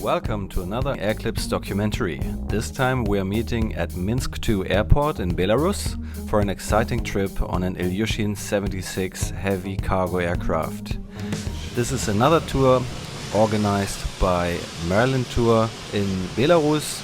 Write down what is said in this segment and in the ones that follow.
Welcome to another Air-Clips documentary. This time we are meeting at Minsk 2 airport in Belarus for an exciting trip on an IL-76 heavy cargo aircraft. This is another tour organized by Merlin Tour in Belarus.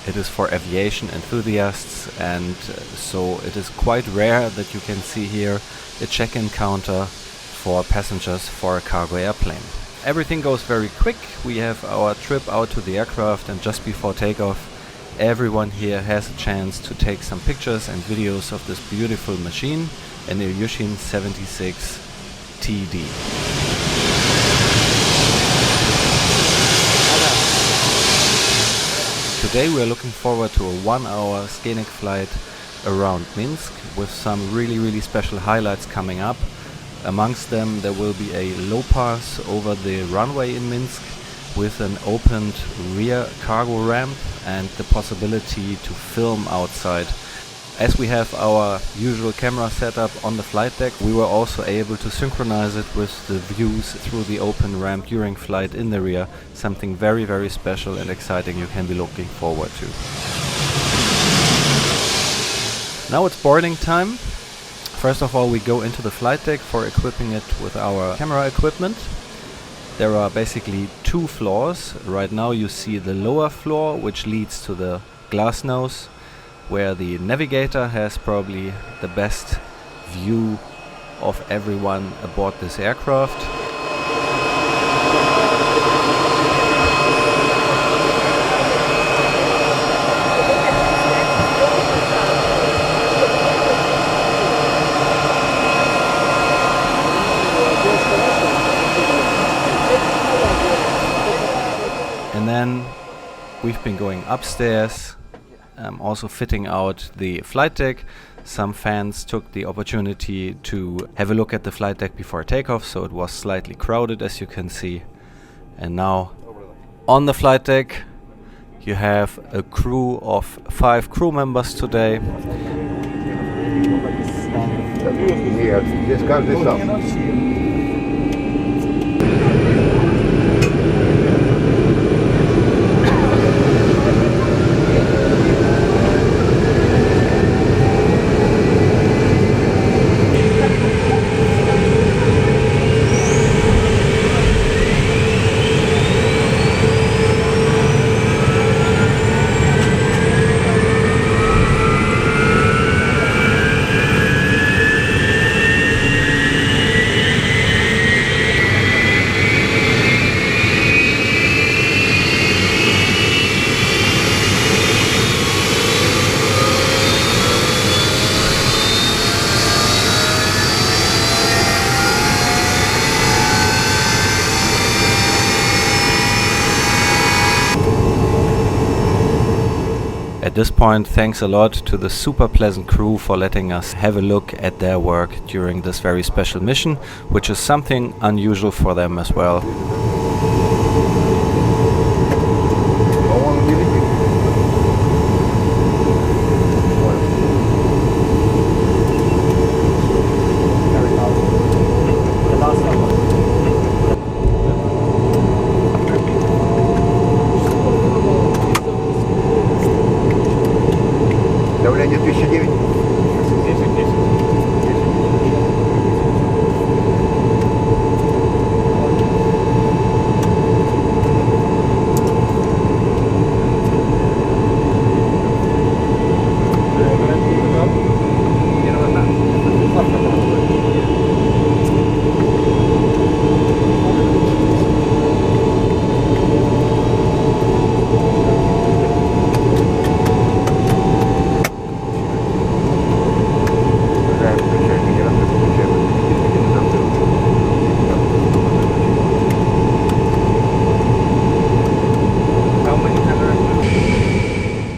It is for aviation enthusiasts, and so it is quite rare that you can see here a check-in counter for passengers for a cargo airplane. Everything goes very quick. We have our trip out to the aircraft, and just before takeoff everyone here has a chance to take some pictures and videos of this beautiful machine, an IL-76 TD. Today we are looking forward to a 1-hour scenic flight around Minsk with some really special highlights coming up. Amongst them there will be a low pass over the runway in Minsk with an opened rear cargo ramp and the possibility to film outside. As we have our usual camera setup on the flight deck, we were also able to synchronize it with the views through the open ramp during flight in the rear. Something very special and exciting you can be looking forward to. Now it's boarding time. First of all, we go into the flight deck for equipping it with our camera equipment. There are basically two floors. Right now you see the lower floor, which leads to the glass nose, where the navigator has probably the best view of everyone aboard this aircraft. And then we've been going upstairs, also fitting out the flight deck. Some fans took the opportunity to have a look at the flight deck before takeoff, so it was slightly crowded, as you can see. And now on the flight deck you have a crew of 5 crew members today. At this point, thanks a lot to the super pleasant crew for letting us have a look at their work during this very special mission, which is something unusual for them as well. Давление 1009.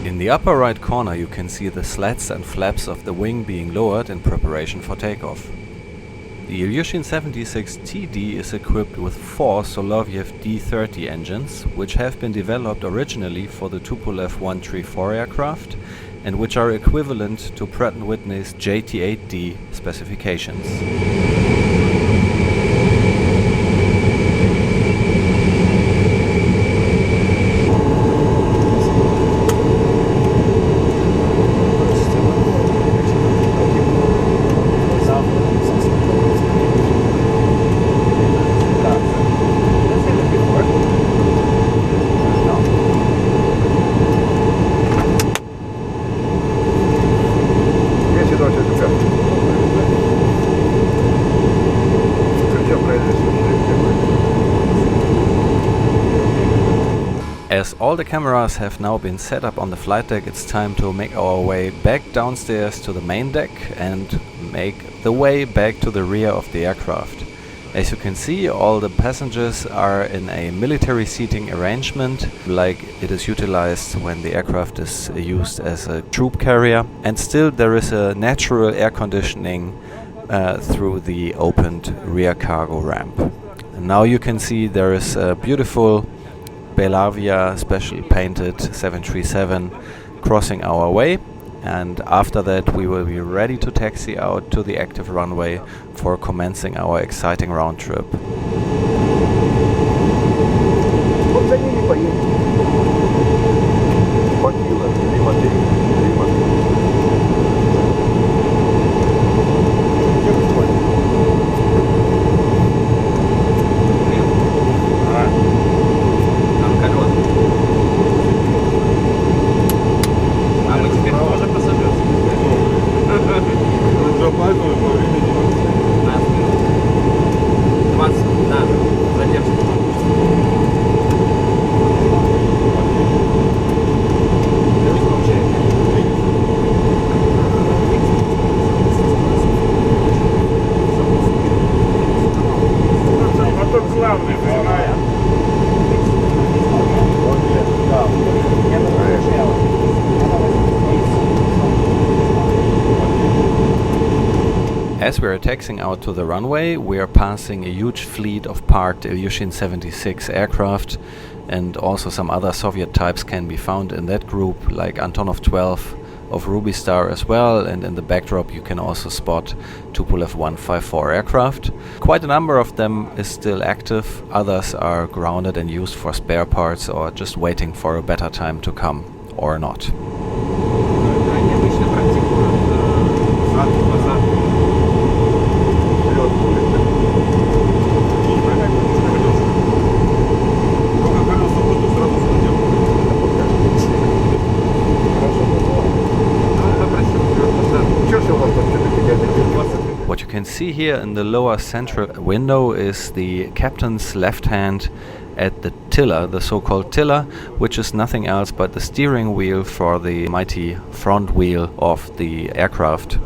In the upper right corner you can see the slats and flaps of the wing being lowered in preparation for takeoff. The IL-76 TD is equipped with 4 Soloviev D30 engines, which have been developed originally for the Tupolev 134 aircraft and which are equivalent to Pratt & Whitney's JT8D specifications. As all the cameras have now been set up on the flight deck, it's time to make our way back downstairs to the main deck and make the way back to the rear of the aircraft. As you can see, all the passengers are in a military seating arrangement, like it is utilized when the aircraft is used as a troop carrier, and still there is a natural air conditioning through the opened rear cargo ramp. And now you can see there is a beautiful Belavia specially painted 737 crossing our way, and after that we will be ready to taxi out to the active runway for commencing our exciting round trip. As we are taxiing out to the runway, we are passing a huge fleet of parked Ilyushin 76 aircraft, and also some other Soviet types can be found in that group, like Antonov 12 of Ruby Star as well, and in the backdrop you can also spot Tupolev 154 aircraft. Quite a number of them is still active, others are grounded and used for spare parts or just waiting for a better time to come, or not. What you can see here in the lower central window is the captain's left hand at the tiller, the so-called tiller, which is nothing else but the steering wheel for the mighty front wheel of the aircraft.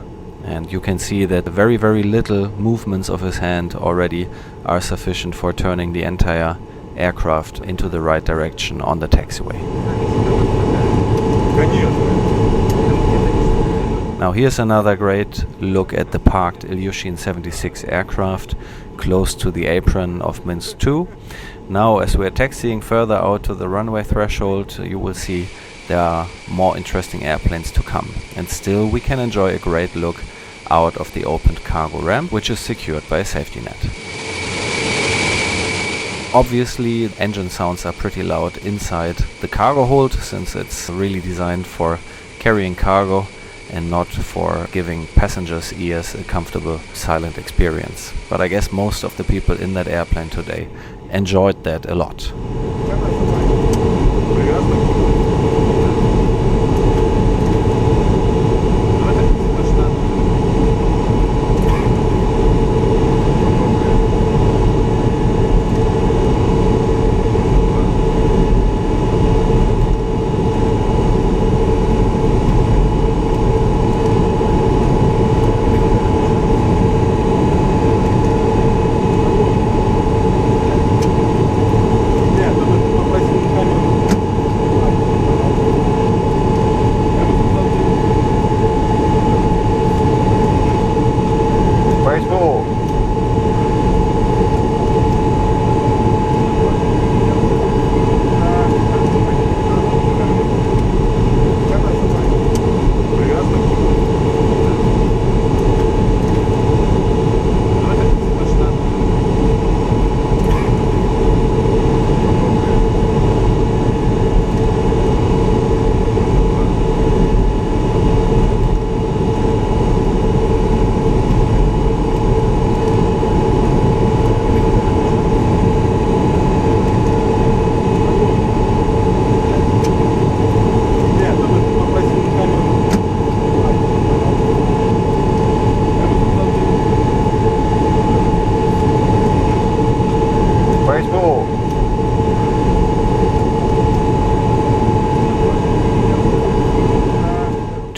And you can see that very, very little movements of his hand already are sufficient for turning the entire aircraft into the right direction on the taxiway. Now here's another great look at the parked Ilyushin 76 aircraft close to the apron of Minsk 2. Now as we're taxiing further out to the runway threshold, you will see there are more interesting airplanes to come. And still we can enjoy a great look out of the opened cargo ramp, which is secured by a safety net. Obviously, engine sounds are pretty loud inside the cargo hold, since it's really designed for carrying cargo and not for giving passengers' ears a comfortable silent experience. But I guess most of the people in that airplane today enjoyed that a lot.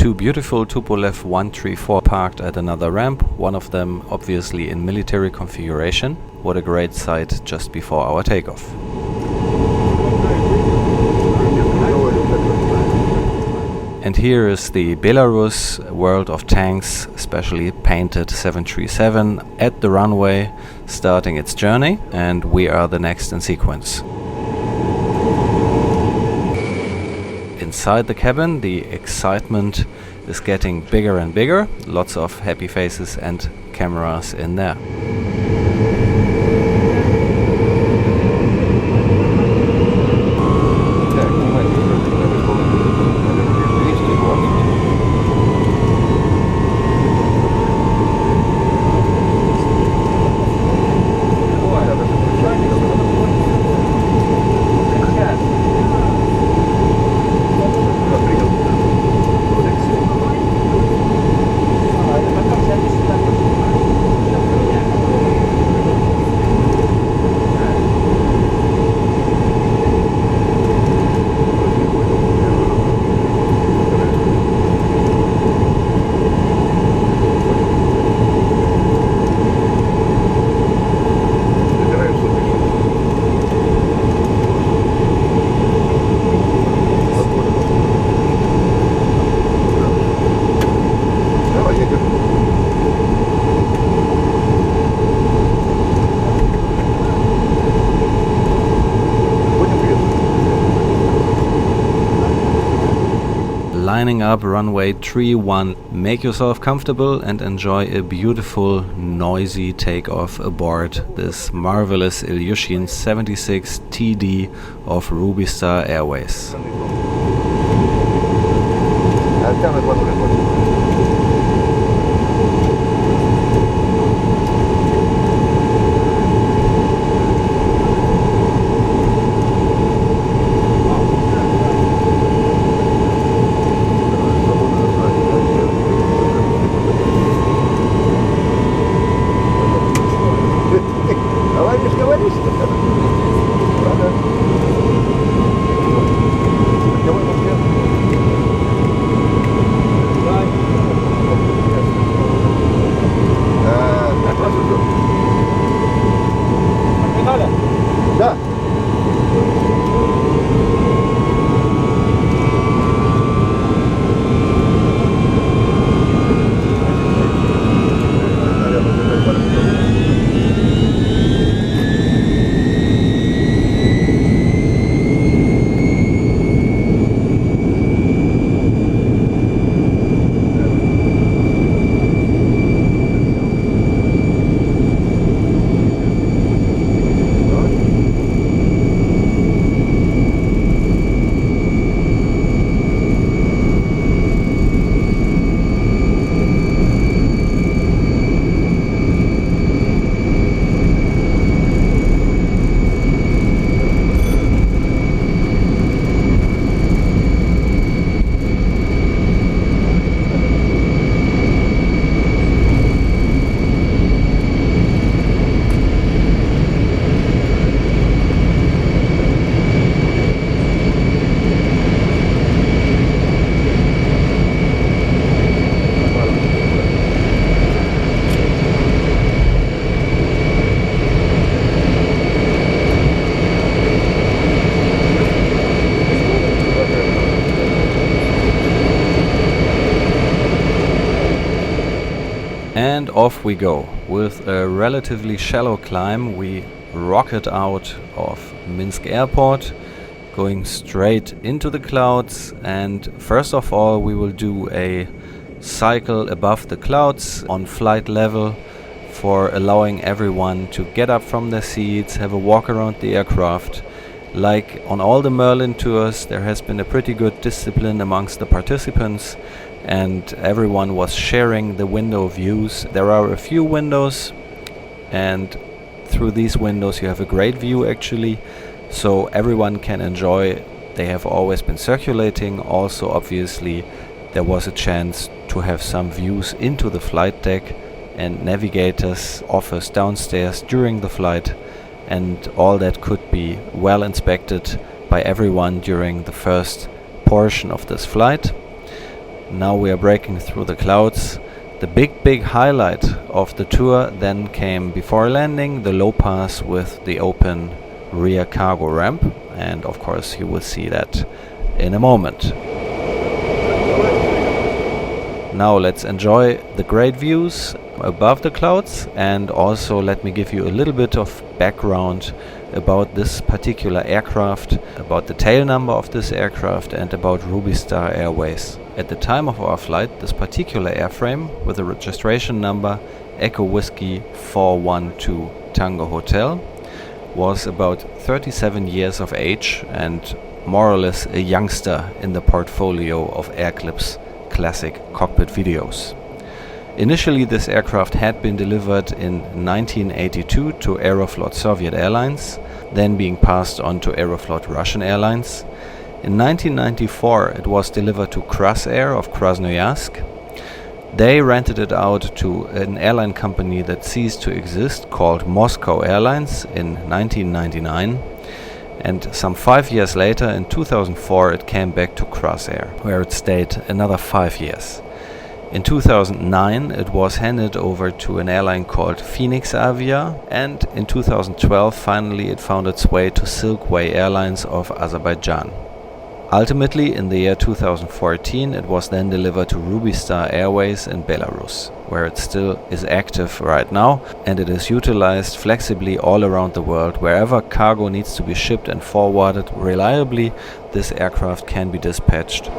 Two beautiful Tupolev 134 parked at another ramp, one of them obviously in military configuration. What a great sight just before our takeoff. And here is the Belarus World of Tanks specially painted 737 at the runway starting its journey, and we are the next in sequence. Inside the cabin, the excitement is getting bigger and bigger. Lots of happy faces and cameras in there. Lining up runway 31. Make yourself comfortable and enjoy a beautiful, noisy takeoff aboard this marvelous Ilyushin 76 TD of Ruby-Star Airways. And off we go. With a relatively shallow climb, we rocket out of Minsk airport, going straight into the clouds. And first of all, we will do a cycle above the clouds on flight level for allowing everyone to get up from their seats, have a walk around the aircraft. Like on all the Merlin tours, there has been a pretty good discipline amongst the participants, and everyone was sharing the window views. There are a few windows, and through these windows you have a great view actually, so everyone can enjoy. They have always been circulating. Also obviously there was a chance to have some views into the flight deck and navigators office downstairs during the flight, and all that could be well inspected by everyone during the first portion of this flight. Now we are breaking through the clouds. The big highlight of the tour then came before landing, the low pass with the open rear cargo ramp, and of course you will see that in a moment. Now let's enjoy the great views above the clouds, and also let me give you a little bit of background about this particular aircraft, about the tail number of this aircraft, and about Ruby Star Airways. At the time of our flight, this particular airframe with the registration number Echo Whiskey 412 Tango Hotel was about 37 years of age and more or less a youngster in the portfolio of AirClips classic cockpit videos. Initially, this aircraft had been delivered in 1982 to Aeroflot Soviet Airlines, then being passed on to Aeroflot Russian Airlines. In 1994, it was delivered to Crossair of Krasnoyarsk. They rented it out to an airline company that ceased to exist called Moscow Airlines in 1999. And some 5 years later, in 2004, it came back to Crossair, where it stayed another 5 years. In 2009, it was handed over to an airline called Phoenix Avia, and in 2012, finally, it found its way to Silkway Airlines of Azerbaijan. Ultimately, in the year 2014, it was then delivered to Ruby Star Airways in Belarus, where it still is active right now, and it is utilized flexibly all around the world. Wherever cargo needs to be shipped and forwarded reliably, this aircraft can be dispatched.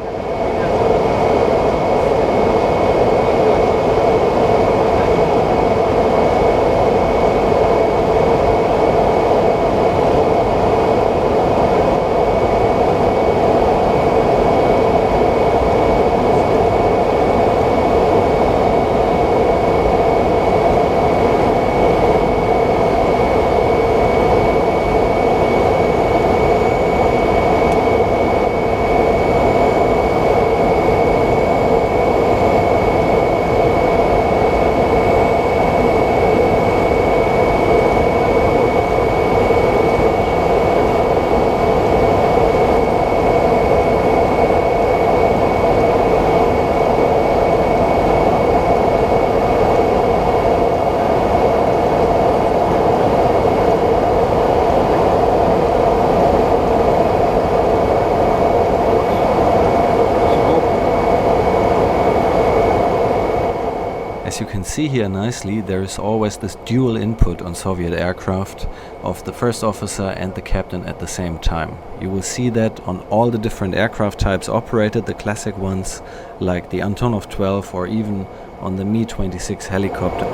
As you can see here nicely, there is always this dual input on Soviet aircraft of the first officer and the captain at the same time. You will see that on all the different aircraft types operated, the classic ones like the Antonov 12 or even on the Mi-26 helicopter.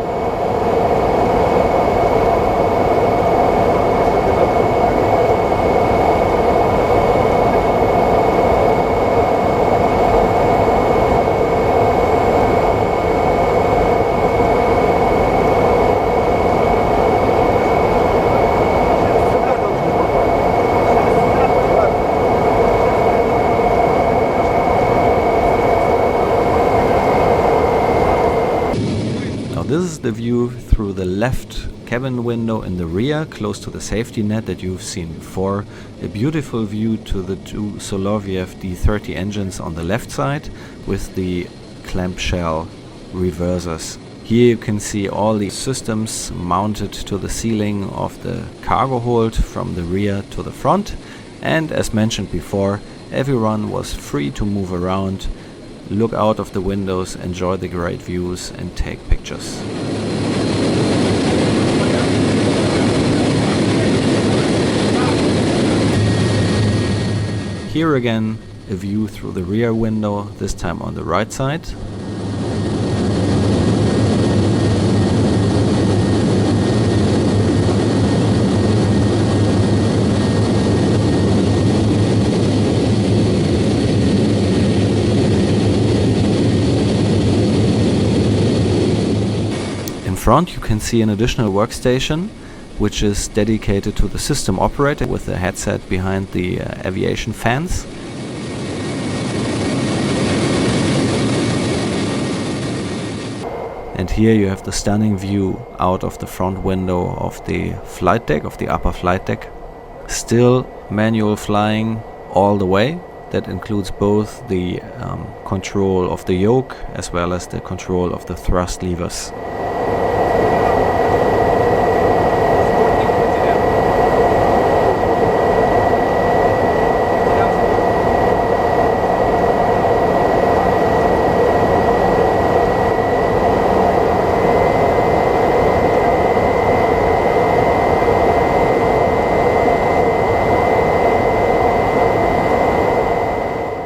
This is the view through the left cabin window in the rear, close to the safety net that you've seen before. A beautiful view to the two Soloviev D30 engines on the left side with the clamshell reversers. Here you can see all the systems mounted to the ceiling of the cargo hold from the rear to the front. And as mentioned before, everyone was free to move around, look out of the windows, enjoy the great views and take pictures. Here again, a view through the rear window, this time on the right side. In front you can see an additional workstation which is dedicated to the system operator with the headset behind the aviation fans. And here you have the stunning view out of the front window of the flight deck, of the upper flight deck. Still manual flying all the way. that includes both the control of the yoke as well as the control of the thrust levers.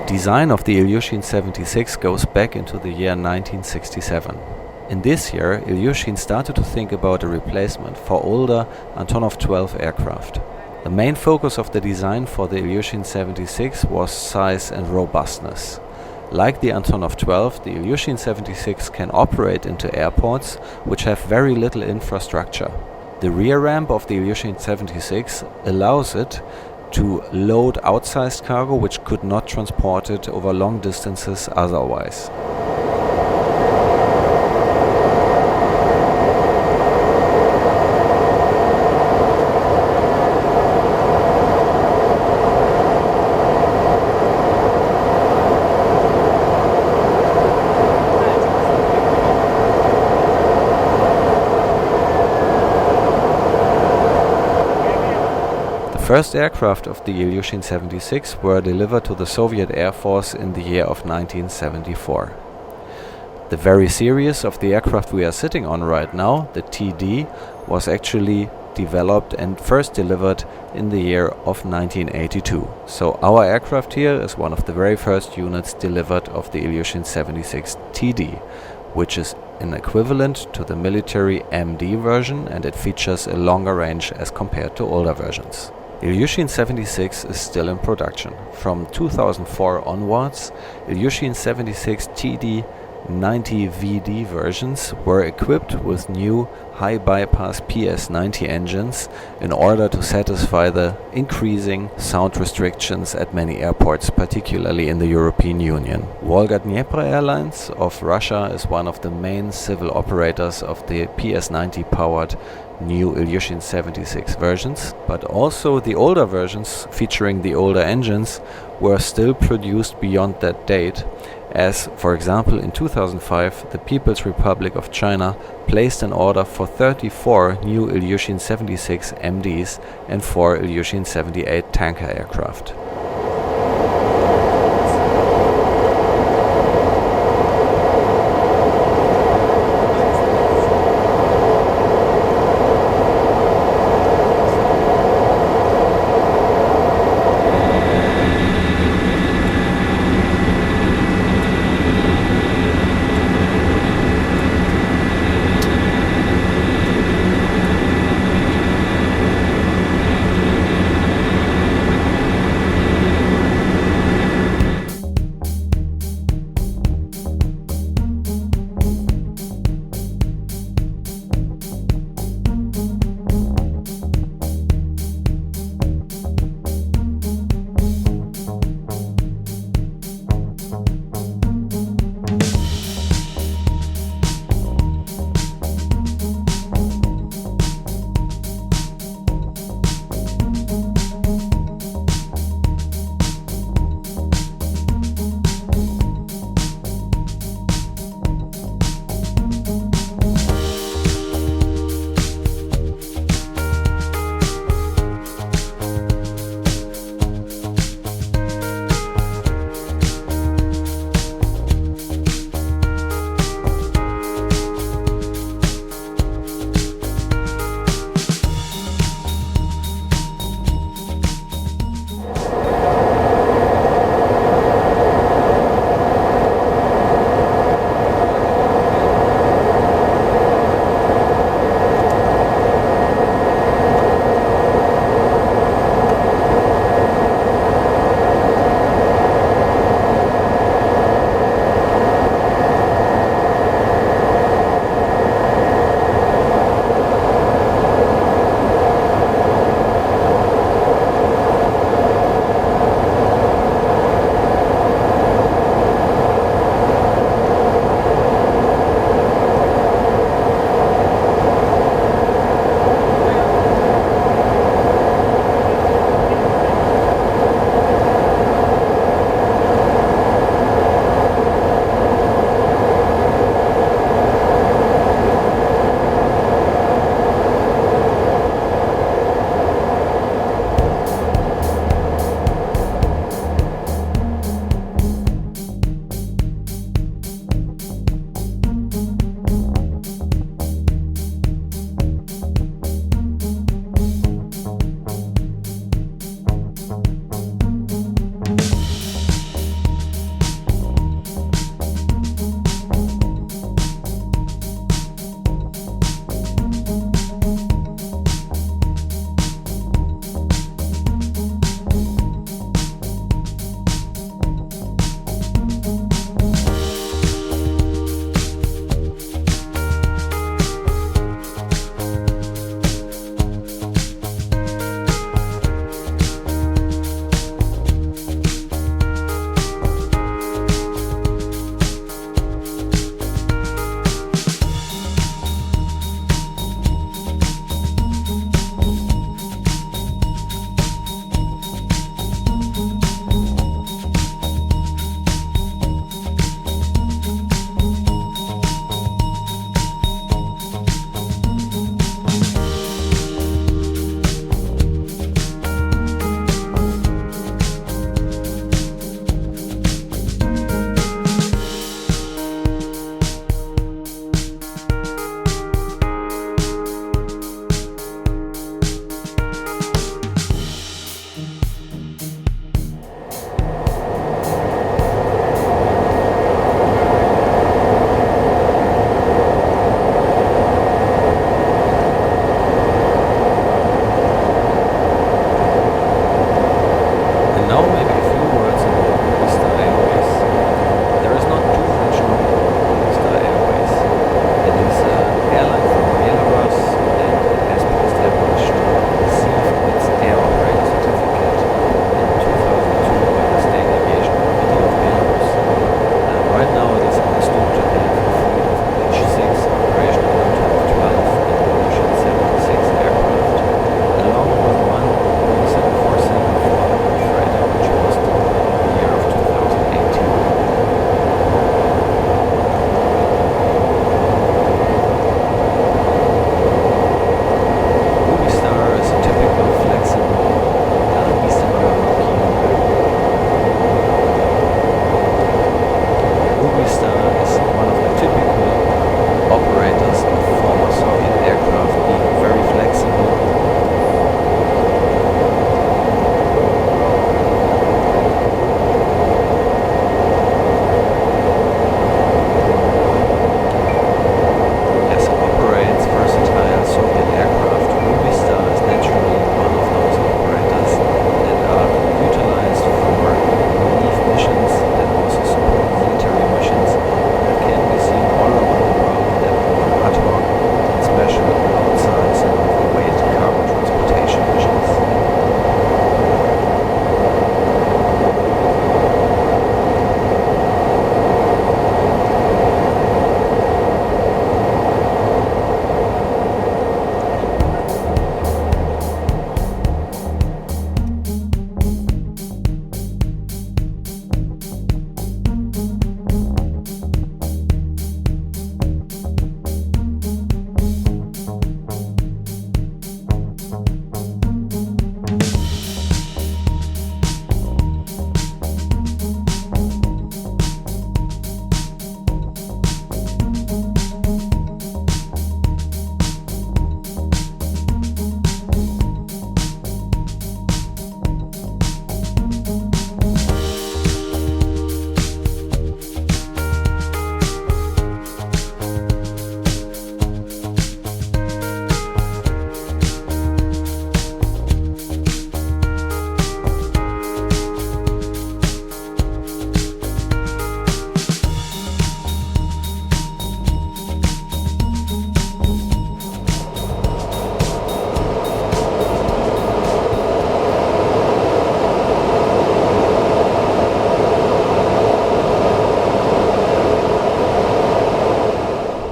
Design of the Ilyushin 76 goes back into the year 1967. In this year, Ilyushin started to think about a replacement for older Antonov 12 aircraft. The main focus of the design for the Ilyushin 76 was size and robustness. Like the Antonov 12, the Ilyushin 76 can operate into airports which have very little infrastructure. The rear ramp of the Ilyushin 76 allows it to load outsized cargo which could not transport it over long distances otherwise. The first aircraft of the Ilyushin 76 were delivered to the Soviet Air Force in the year of 1974. The very series of the aircraft we are sitting on right now, the TD, was actually developed and first delivered in the year of 1982. So our aircraft here is one of the very first units delivered of the Ilyushin 76 TD, which is an equivalent to the military MD version, and it features a longer range as compared to older versions. Ilyushin 76 is still in production. From 2004 onwards, Ilyushin 76 TD 90VD versions were equipped with new high-bypass PS90 engines in order to satisfy the increasing sound restrictions at many airports, particularly in the European Union. Volga-Dnieper Airlines of Russia is one of the main civil operators of the PS90-powered new Ilyushin 76 versions, but also the older versions featuring the older engines were still produced beyond that date, as, for example, in 2005 the People's Republic of China placed an order for 34 new Ilyushin 76 MDs and 4 Ilyushin 78 tanker aircraft.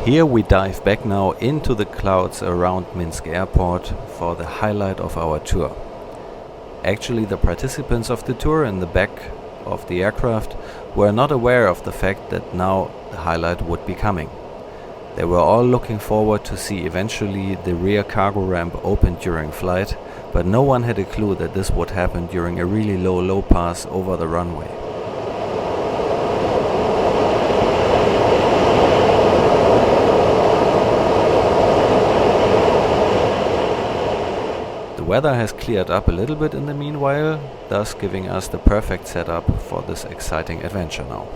Here we dive back now into the clouds around Minsk Airport for the highlight of our tour. Actually, the participants of the tour in the back of the aircraft were not aware of the fact that now the highlight would be coming. They were all looking forward to see eventually the rear cargo ramp open during flight, but no one had a clue that this would happen during a really low pass over the runway. The weather has cleared up a little bit in the meanwhile, thus giving us the perfect setup for this exciting adventure now.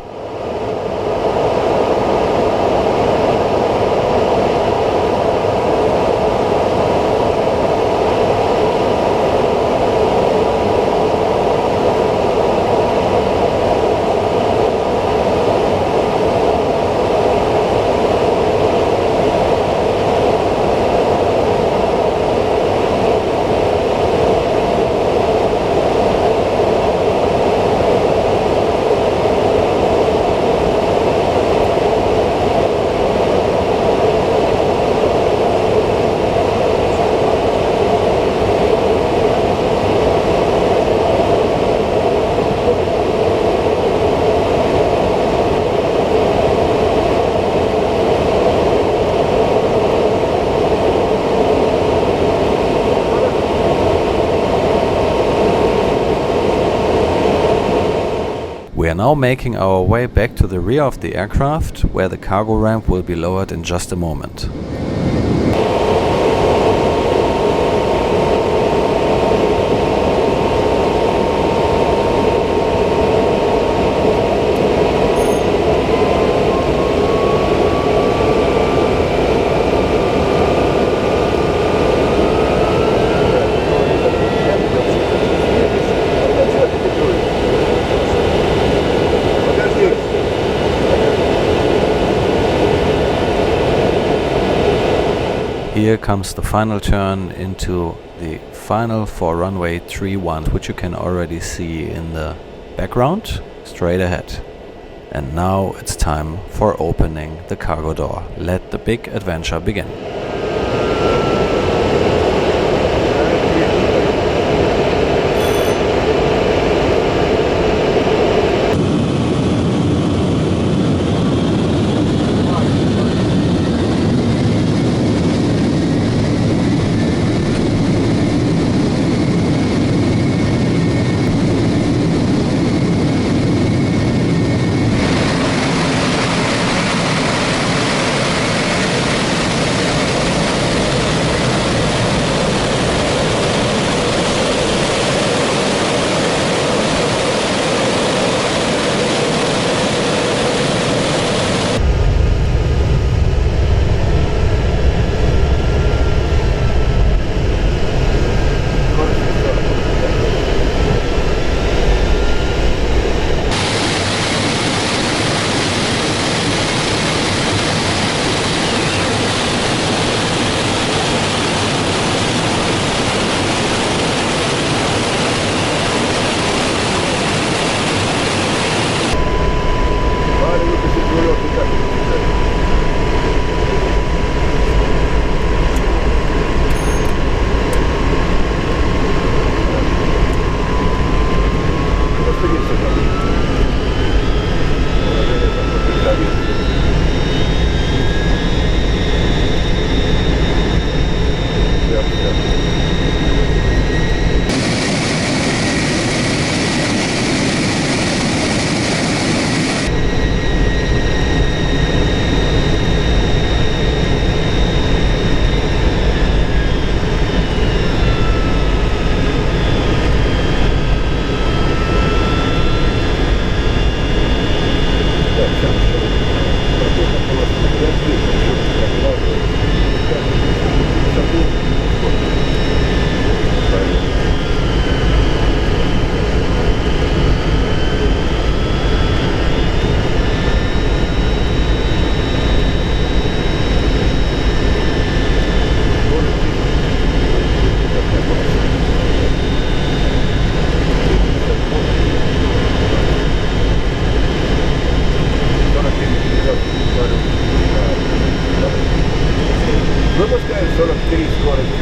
We are now making our way back to the rear of the aircraft, where the cargo ramp will be lowered in just a moment. Here comes the final turn into the final for runway 31, which you can already see in the background, straight ahead. And now it's time for opening the cargo door. Let the big adventure begin. solo 3 score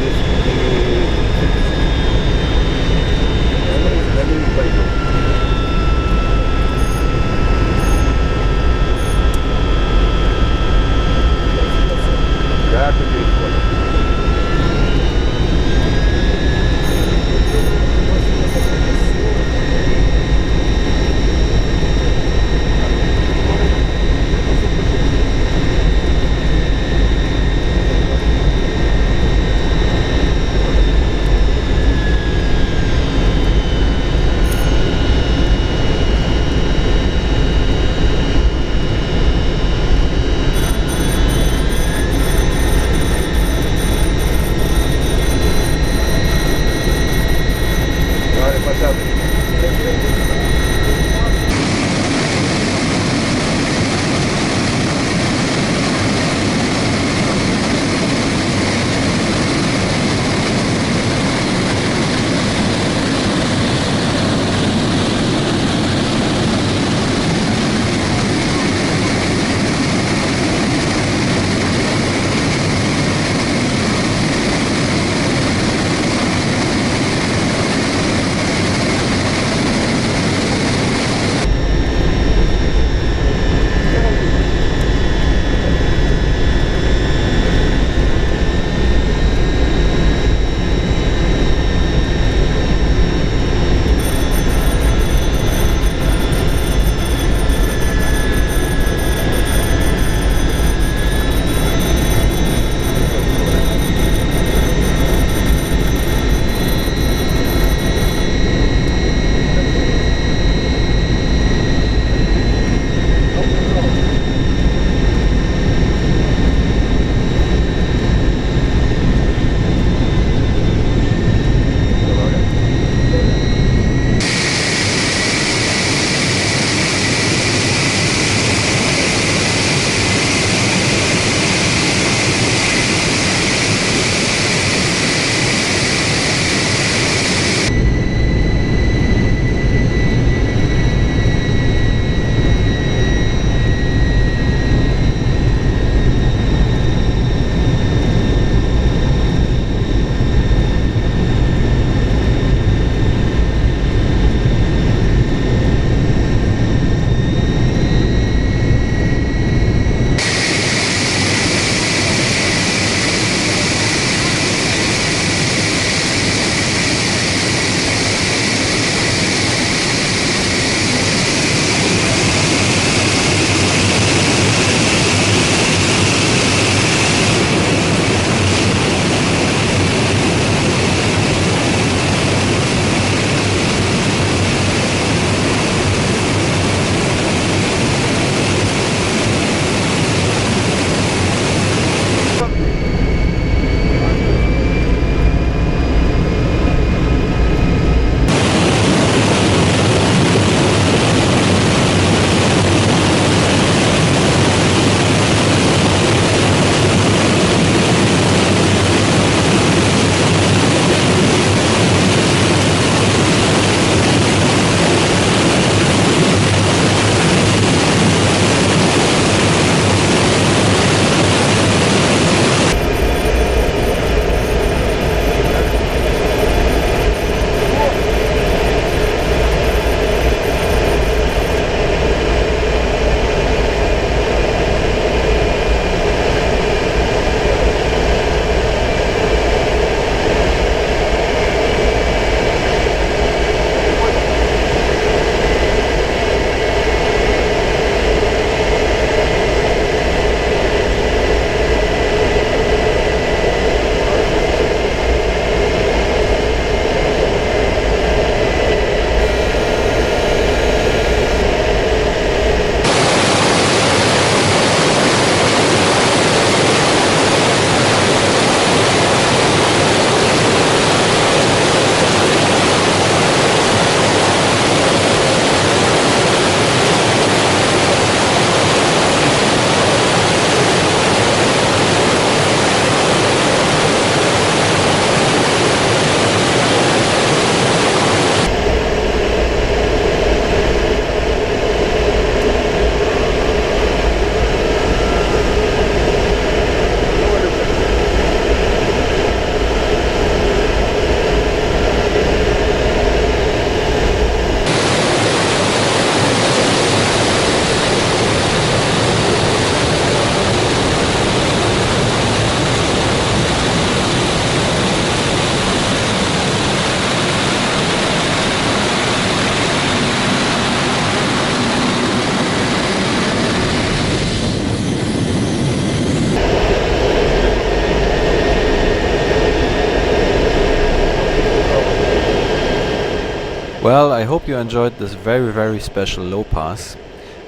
Well, I hope you enjoyed this very special low pass.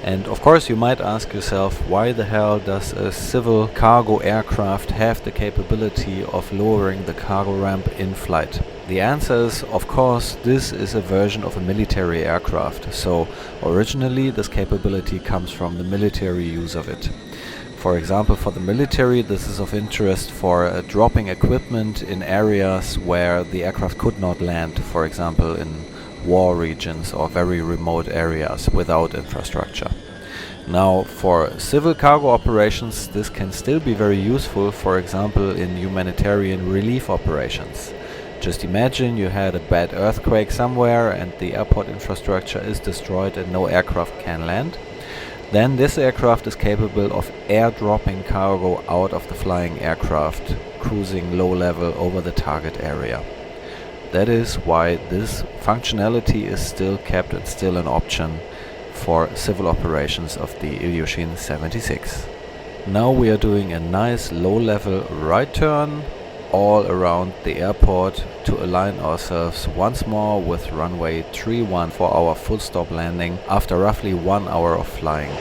And of course you might ask yourself, why the hell does a civil cargo aircraft have the capability of lowering the cargo ramp in flight? The answer is, of course, this is a version of a military aircraft. So originally this capability comes from the military use of it. For example, for the military, this is of interest for dropping equipment in areas where the aircraft could not land, for example in war regions or very remote areas without infrastructure. Now, for civil cargo operations, this can still be very useful, for example in humanitarian relief operations. Just imagine you had a bad earthquake somewhere and the airport infrastructure is destroyed and no aircraft can land. Then this aircraft is capable of airdropping cargo out of the flying aircraft, cruising low level over the target area. That is why this functionality is still kept and still an option for civil operations of the Ilyushin 76. Now we are doing a nice low-level right turn all around the airport to align ourselves once more with runway 31 for our full stop landing after roughly 1 hour of flying.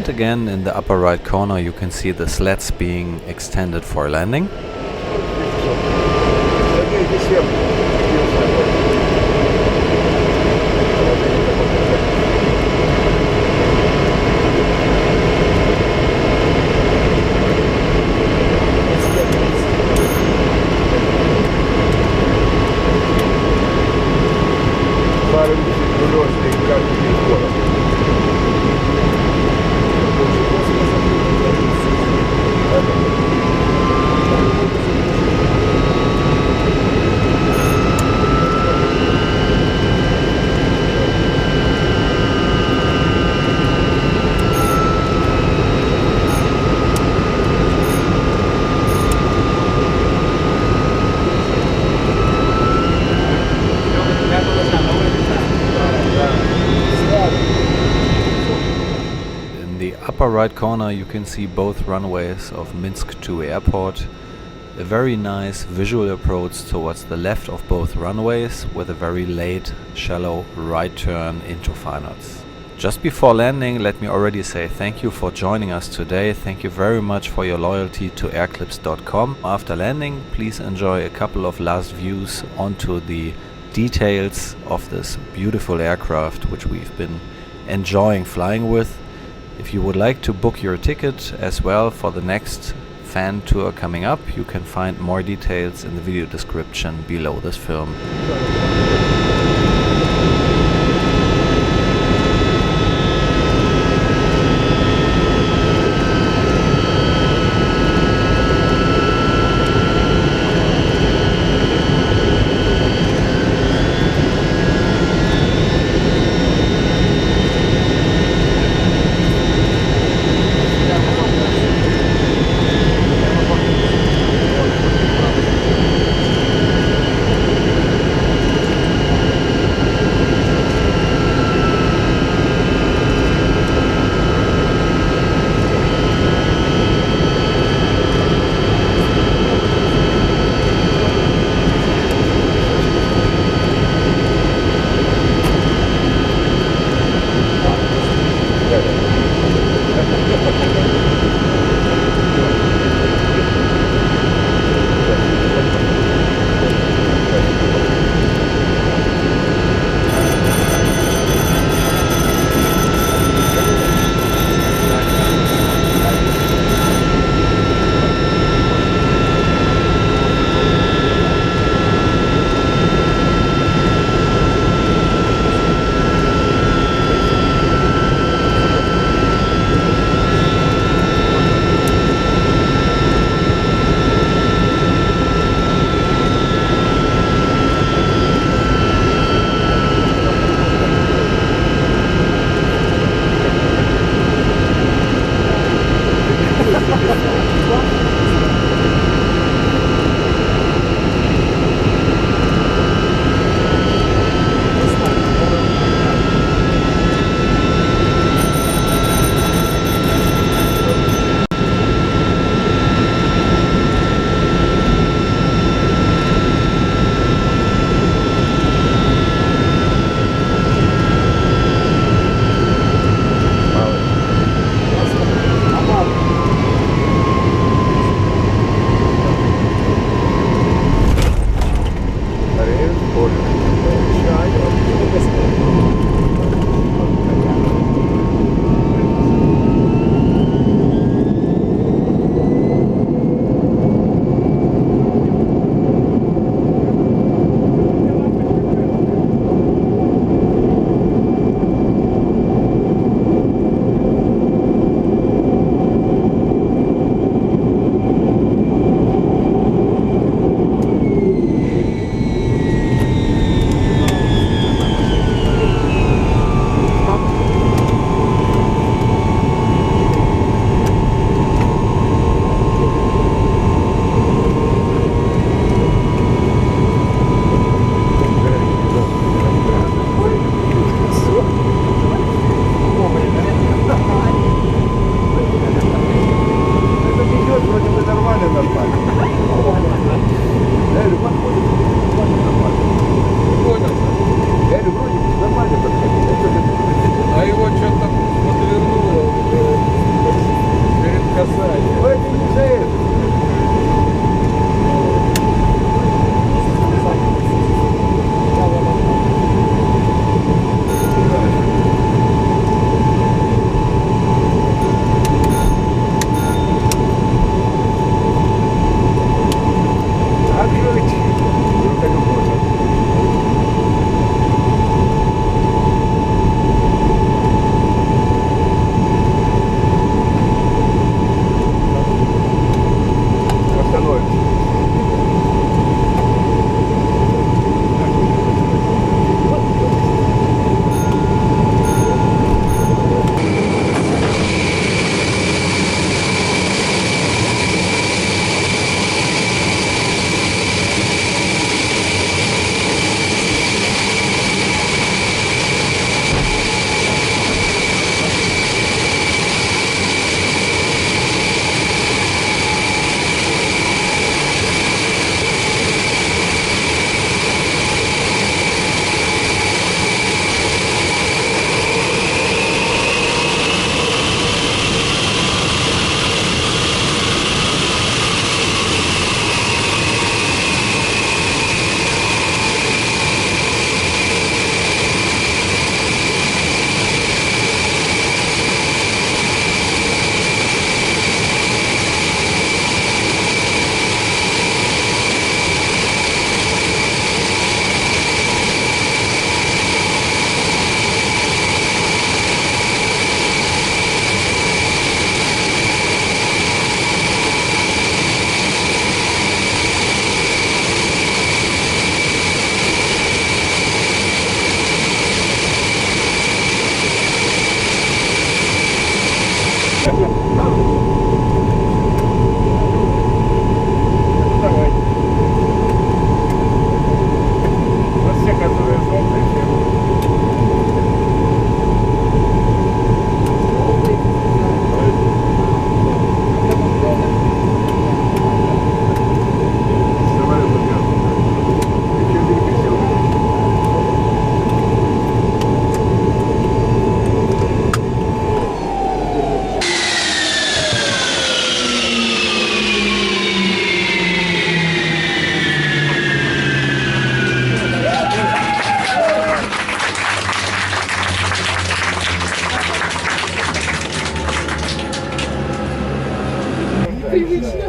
And again, in the upper right corner, you can see the slats being extended for landing. Upper right corner you can see both runways of Minsk 2 airport. A very nice visual approach towards the left of both runways with a very late shallow right turn into finals. Just before landing, let me already say thank you for joining us today. Thank you very much for your loyalty to Air-Clips.com. After landing, please enjoy a couple of last views onto the details of this beautiful aircraft which we've been enjoying flying with. If you would like to book your ticket as well for the next fan tour coming up, you can find more details in the video description below this film.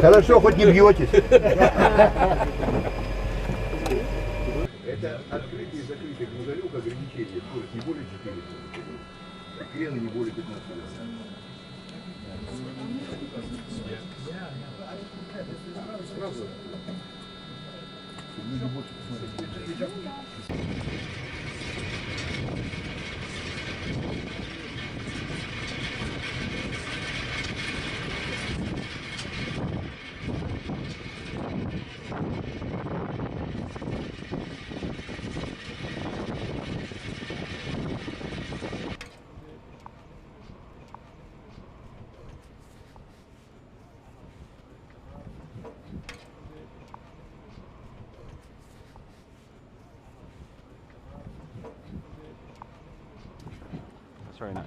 Хорошо, хоть не бьетесь. Это открытие и закрытие грузовик, ограничение, скорость не более 400. Крены не более 15 км. Сразу. Люди больше посмотрят. That's very nice.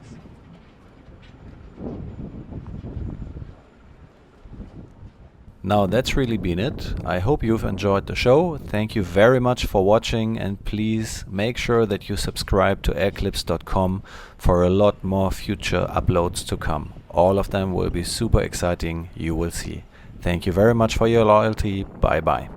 Now that's really been it. I hope you've enjoyed the show. Thank you very much for watching, and please make sure that you subscribe to airclips.com for a lot more future uploads to come. All of them will be super exciting, you will see. Thank you very much for your loyalty. Bye bye.